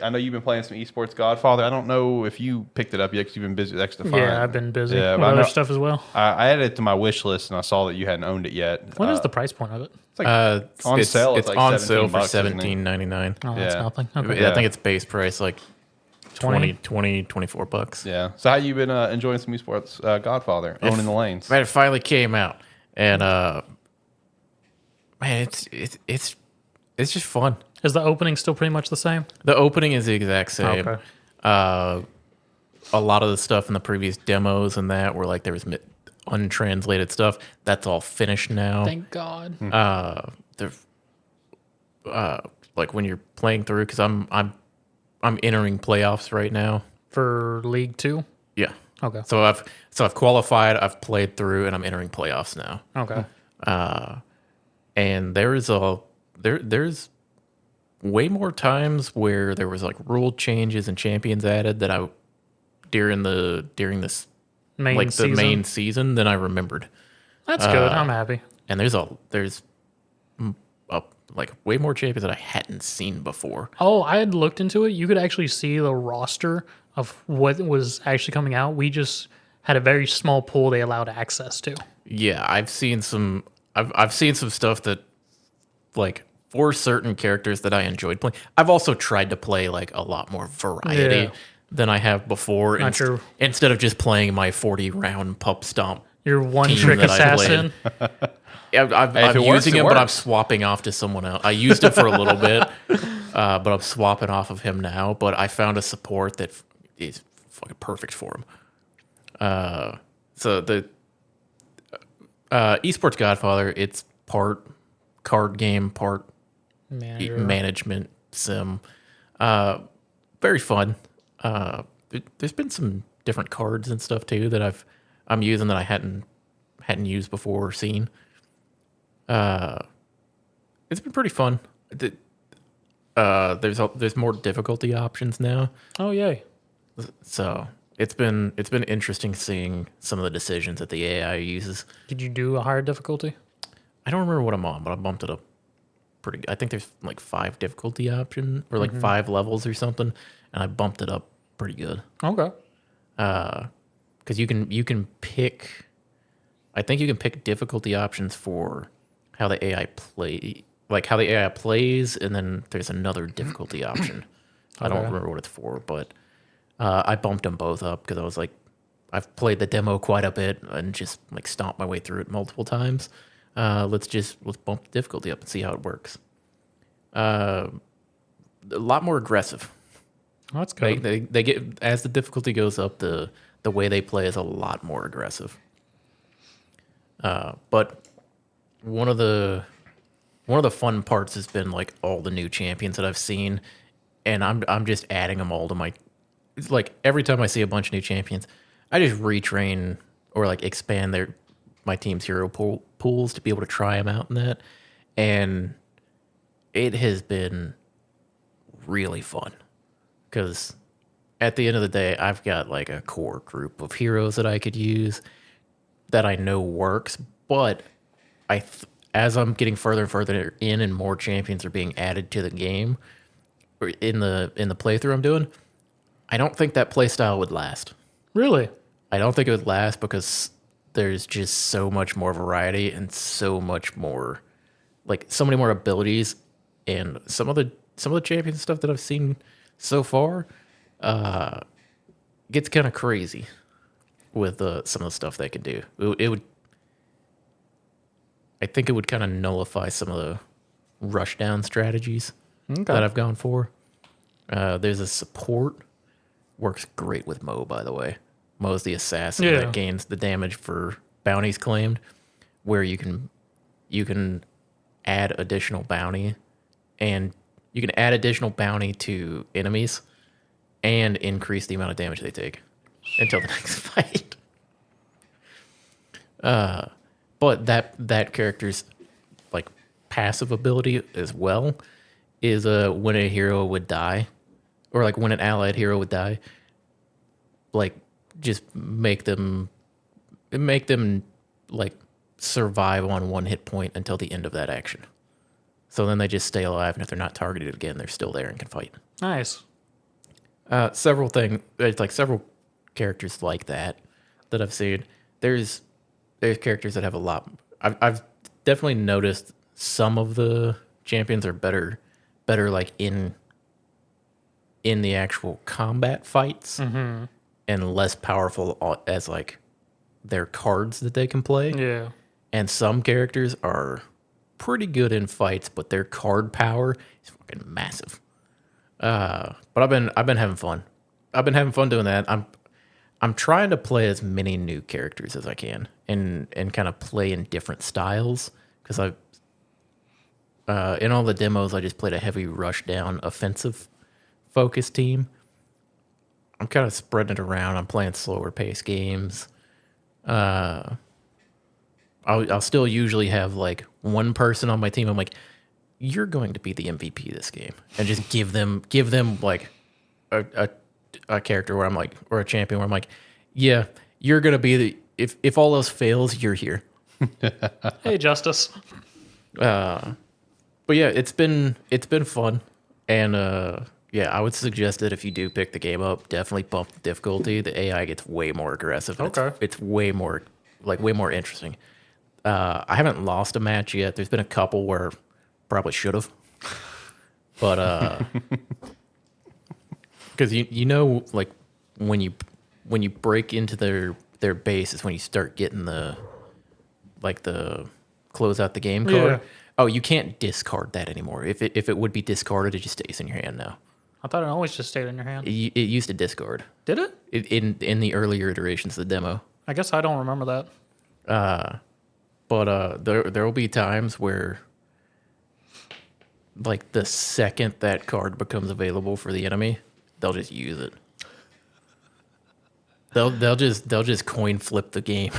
I know you've been playing some esports Godfather. I don't know if you picked it up yet because you've been busy with XDefiant. Yeah, I've been busy Yeah, with but I other know stuff as well. I added it to my wish list and I saw that you hadn't owned it yet. What is the price point of it? It's like on sale. It's like on sale for $17, isn't it? $17.99. Oh, that's Yeah. nothing. Okay. Yeah, Yeah. I think it's base price like 20? $24. Yeah. So how you been enjoying some esports Godfather, owning the lanes? Man, it finally came out, and man, it's just fun. Is the opening still pretty much the same? The opening is the exact same. Okay. A lot of the stuff in the previous demos and that were like there was untranslated stuff. That's all finished now. Thank God. Like when you're playing through, because I'm entering playoffs right now. For League 2? Yeah. Okay. So I've qualified. I've played through, and I'm entering playoffs now. Okay. And there's way more times where there was like rule changes and champions added that I during this Main season. main season than I remembered. That's good. I'm happy. And there's like way more champions that I hadn't seen before. Oh, I had looked into it. You could actually see the roster of what was actually coming out. We just had a very small pool they allowed access to. Yeah, I've seen some stuff that like for certain characters that I enjoyed playing. I've also tried to play like a lot more variety than I have before. Not true. Instead of just playing my 40 round pup stomp. Your one Team trick that I assassin. I'm it works, using it him, but I'm works. swapping off to someone else. I used him for a little bit, but I'm swapping off of him now. But I found a support that is fucking perfect for him. So the Esports Godfather, it's part card game, part Manager. management sim. Very fun. There's been some different cards and stuff too that I'm using that I hadn't used before or seen. It's been pretty fun. There's more difficulty options now, Oh, yay. so it's been interesting seeing some of the decisions that the AI uses. Did you do a higher difficulty? I don't remember what I'm on, but I bumped it up pretty. I think there's like 5 difficulty options or like 5 levels or something, and I bumped it up pretty good. Okay. Because you can pick. I think you can pick difficulty options for how the AI plays, and then there's another difficulty option. I don't Okay. remember what it's for, but I bumped them both up because I was like, I've played the demo quite a bit and just like stomped my way through it multiple times. Let's bump the difficulty up and see how it works. A lot more aggressive. Oh, that's good. They get, as the difficulty goes up, the way they play is a lot more aggressive. But one of the fun parts has been like all the new champions that I've seen, and I'm just adding them all to my. It's like every time I see a bunch of new champions, I just retrain or like expand my team's hero pools to be able to try them out in that, and it has been really fun because at the end of the day, I've got like a core group of heroes that I could use that I know works, but as I'm getting further and further in and more champions are being added to the game or in the playthrough I'm doing, I don't think that playstyle would last. Really? I don't think it would last because there's just so much more variety and so much more, like so many more abilities, and some of the champion stuff that I've seen so far gets kind of crazy with some of the stuff they can do. I think it would kind of nullify some of the rush down strategies that I've gone for. There's a support, works great with Mo, by the way. Mo's the assassin that gains the damage for bounties claimed, where you can add additional bounty, and you can add additional bounty to enemies and increase the amount of damage they take until the next fight. But that character's like passive ability as well is when a hero would die, or like when an allied hero would die, like just make them like survive on 1 hit point until the end of that action. So then they just stay alive, and if they're not targeted again, they're still there and can fight. Nice. Several things, like several characters like that I've seen. There's characters that have a lot. I've definitely noticed some of the champions are better like in the actual combat fights and less powerful as like their cards that they can play. Yeah. And some characters are pretty good in fights, but their card power is fucking massive. But I've been having fun. I've been having fun doing that. I'm trying to play as many new characters as I can and kind of play in different styles because in all the demos I just played a heavy rush down offensive focus team. I'm kind of spreading it around. I'm playing slower pace games. I'll still usually have like one person on my team. I'm like, you're going to be the MVP this game, and just give them like a character where I'm like, or a champion where I'm like, yeah, you're gonna be the if all else fails, you're here. Hey, Justice. But yeah, it's been fun, and yeah, I would suggest that if you do pick the game up, definitely bump the difficulty. The AI gets way more aggressive. Okay. It's way more interesting. I haven't lost a match yet. There's been a couple where probably should have, but because you know, like when you break into their base is when you start getting the close out the game card. Yeah. Oh, you can't discard that anymore. If it would be discarded, it just stays in your hand now. I thought it always just stayed in your hand. It used to discard. Did it? In the earlier iterations of the demo. I guess I don't remember that. But there will be times where, like, the second that card becomes available for the enemy, they'll just use it. They'll just coin flip the game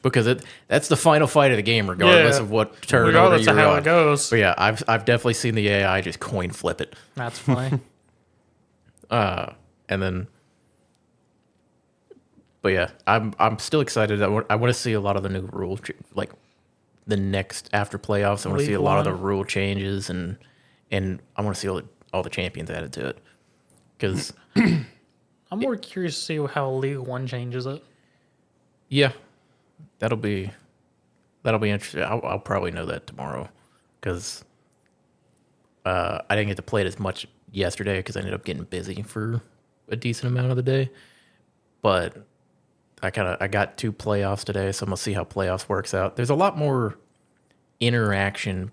because that's the final fight of the game, regardless of what turn regardless order of you're how on. it goes. But yeah, I've definitely seen the AI just coin flip it. That's funny. And then, but yeah, I'm still excited. I want to see a lot of the new rule, like the next after playoffs. I want to see a lot of the rule changes, and I want to see all the champions added to it. Because I'm more curious to see how League One changes it. yeah, that'll be interesting. I'll probably know that tomorrow because I didn't get to play it as much yesterday because I ended up getting busy for a decent amount of the day. But I got 2 playoffs today, so I'm gonna see how playoffs works out. There's a lot more interaction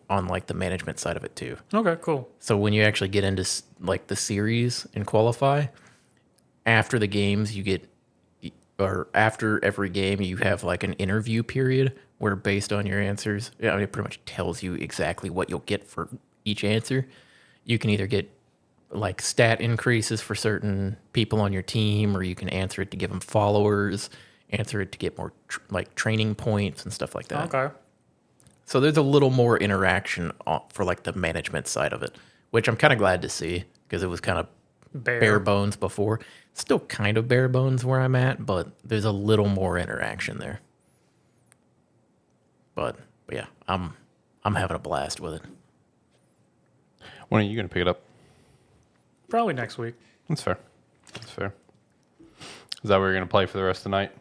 on like the management side of it too. Okay, cool. So when you actually get into like the series and qualify, after the games or after every game you have like an interview period where based on your answers, it pretty much tells you exactly what you'll get for each answer. You can either get like stat increases for certain people on your team, or you can answer it to give them followers, answer it to get more like training points and stuff like that. Okay. So there's a little more interaction for like the management side of it, which I'm kind of glad to see because it was kind of bare bones before. Still kind of bare bones where I'm at, but there's a little more interaction there. But yeah, I'm having a blast with it. When are you going to pick it up? Probably next week. That's fair. That's fair. Is that where you're going to play for the rest of the night?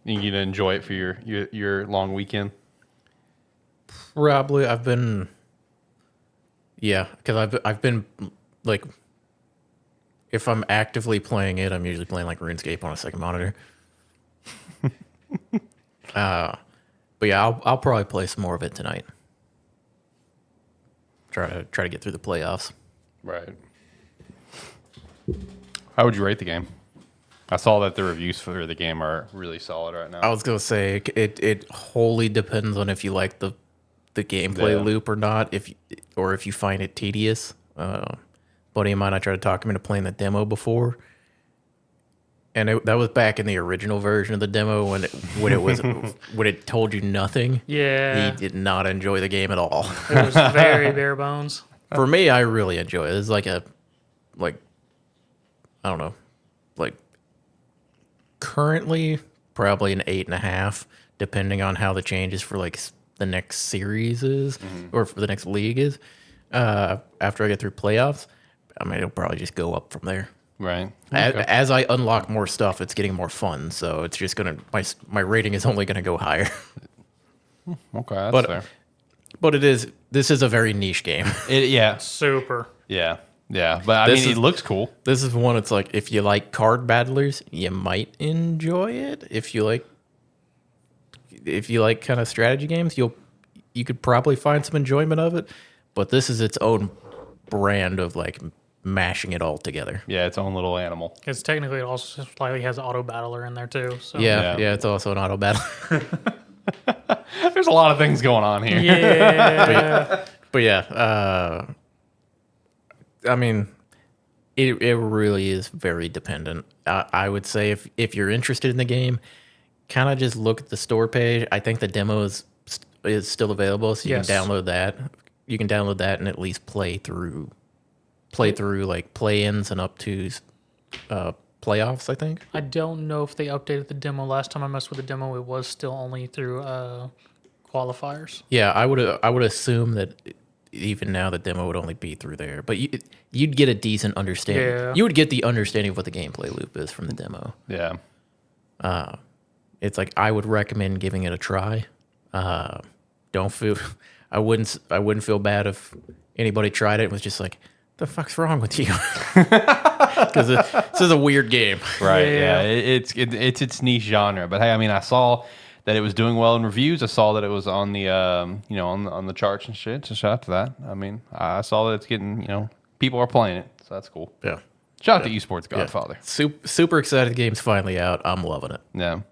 You going to enjoy it for your long weekend? Probably. Because I've been like, if I'm actively playing it, I'm usually playing like RuneScape on a second monitor. But yeah, I'll probably play some more of it tonight. Try to get through the playoffs. Right. How would you rate the game? I saw that the reviews for the game are really solid right now. I was gonna say it wholly depends on if you like the gameplay loop or not, if you find it tedious. Buddy of mine, I tried to talk him into playing the demo before, and that was back in the original version of the demo when it told you nothing. Yeah, he did not enjoy the game at all. It was very bare bones. For me, I really enjoy it. It's like I don't know, like currently probably an 8.5, depending on how the changes for like the next series is or for the next league is. After I get through playoffs, I mean, it'll probably just go up from there. Right. As I unlock more stuff, it's getting more fun. So it's just gonna my rating is only gonna go higher. Okay, that's fair. But this is a very niche game. Yeah. Super. Yeah. Yeah. But I mean, it looks cool. This is one. It's like if you like card battlers, you might enjoy it. If you like kind of strategy games, you could probably find some enjoyment of it. But this is its own brand of like mashing it all together. Yeah, its own little animal. Because technically it also slightly has auto battler in there too. So. Yeah, it's also an auto battle. There's a lot of things going on here. Yeah. But yeah, I mean, it really is very dependent. I would say if you're interested in the game, kind of just look at the store page. I think the demo is still available, so you can download that. You can download that and at least play through like play-ins and up to playoffs, I think. I don't know if they updated the demo. Last time I messed with the demo, it was still only through qualifiers. Yeah, I would assume that even now the demo would only be through there, but you'd get a decent understanding. Yeah. You would get the understanding of what the gameplay loop is from the demo. Yeah. It's like I would recommend giving it a try. Don't feel I wouldn't feel bad if anybody tried it and was just like, the fuck's wrong with you? Because this is a weird game. Right. Yeah. It's its niche genre. But hey, I mean, I saw that it was doing well in reviews. I saw that it was on the on the charts and shit. So shout out to that. I mean, I saw that it's getting people are playing it, so that's cool. Yeah. Shout out to Esports Godfather. Super excited. The game's finally out. I'm loving it. Yeah.